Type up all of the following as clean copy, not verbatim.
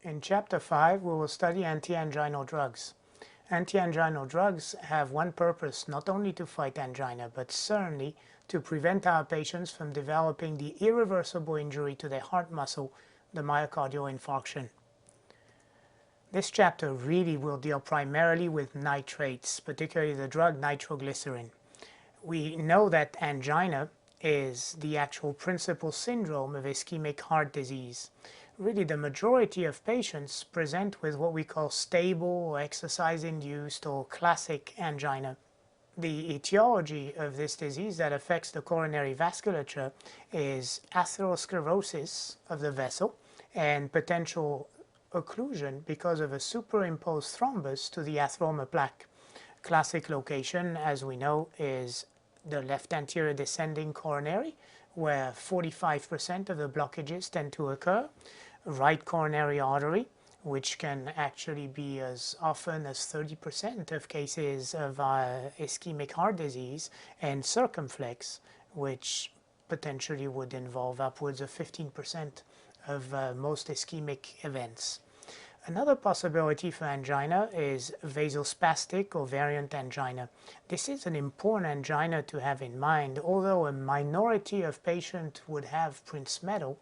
In Chapter 5, we will study anti-anginal drugs. Anti-anginal drugs have one purpose, not only to fight angina, but certainly to prevent our patients from developing the irreversible injury to their heart muscle, the myocardial infarction. This chapter really will deal primarily with nitrates, particularly the drug nitroglycerin. We know that angina is the actual principal syndrome of ischemic heart disease. Really, the majority of patients present with what we call stable or exercise-induced or classic angina. The etiology of this disease that affects the coronary vasculature is atherosclerosis of the vessel and potential occlusion because of a superimposed thrombus to the atheroma plaque. Classic location, as we know, is the left anterior descending coronary, where 45% of the blockages tend to occur, right coronary artery, which can actually be as often as 30% of cases of ischemic heart disease, and circumflex, which potentially would involve upwards of 15% of most ischemic events. Another possibility for angina is vasospastic or variant angina. This is an important angina to have in mind. Although a minority of patients would have Prince-Metal,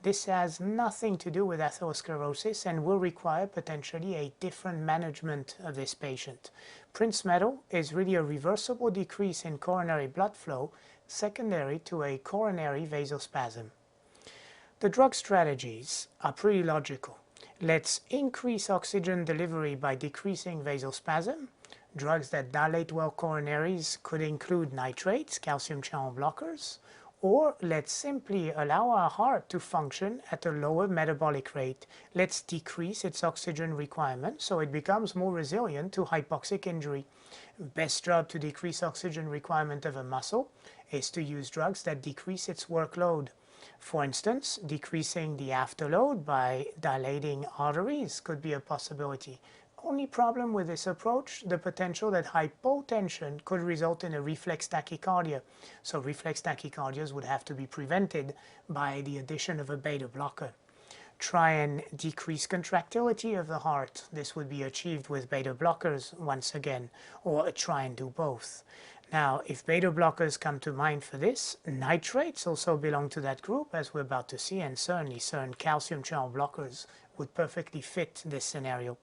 this has nothing to do with atherosclerosis and will require potentially a different management of this patient. Prince-Metal is really a reversible decrease in coronary blood flow secondary to a coronary vasospasm. The drug strategies are pretty logical. Let's increase oxygen delivery by decreasing vasospasm. Drugs that dilate well coronaries could include nitrates, calcium channel blockers, or let's simply allow our heart to function at a lower metabolic rate. Let's decrease its oxygen requirement so it becomes more resilient to hypoxic injury. Best job to decrease oxygen requirement of a muscle is to use drugs that decrease its workload. For instance, decreasing the afterload by dilating arteries could be a possibility. Only problem with this approach, the potential that hypotension could result in a reflex tachycardia. So reflex tachycardias would have to be prevented by the addition of a beta blocker. Try and decrease contractility of the heart. This would be achieved with beta blockers once again, or try and do both. Now, if beta blockers come to mind for this, nitrates also belong to that group, as we're about to see, and certainly certain calcium channel blockers would perfectly fit this scenario.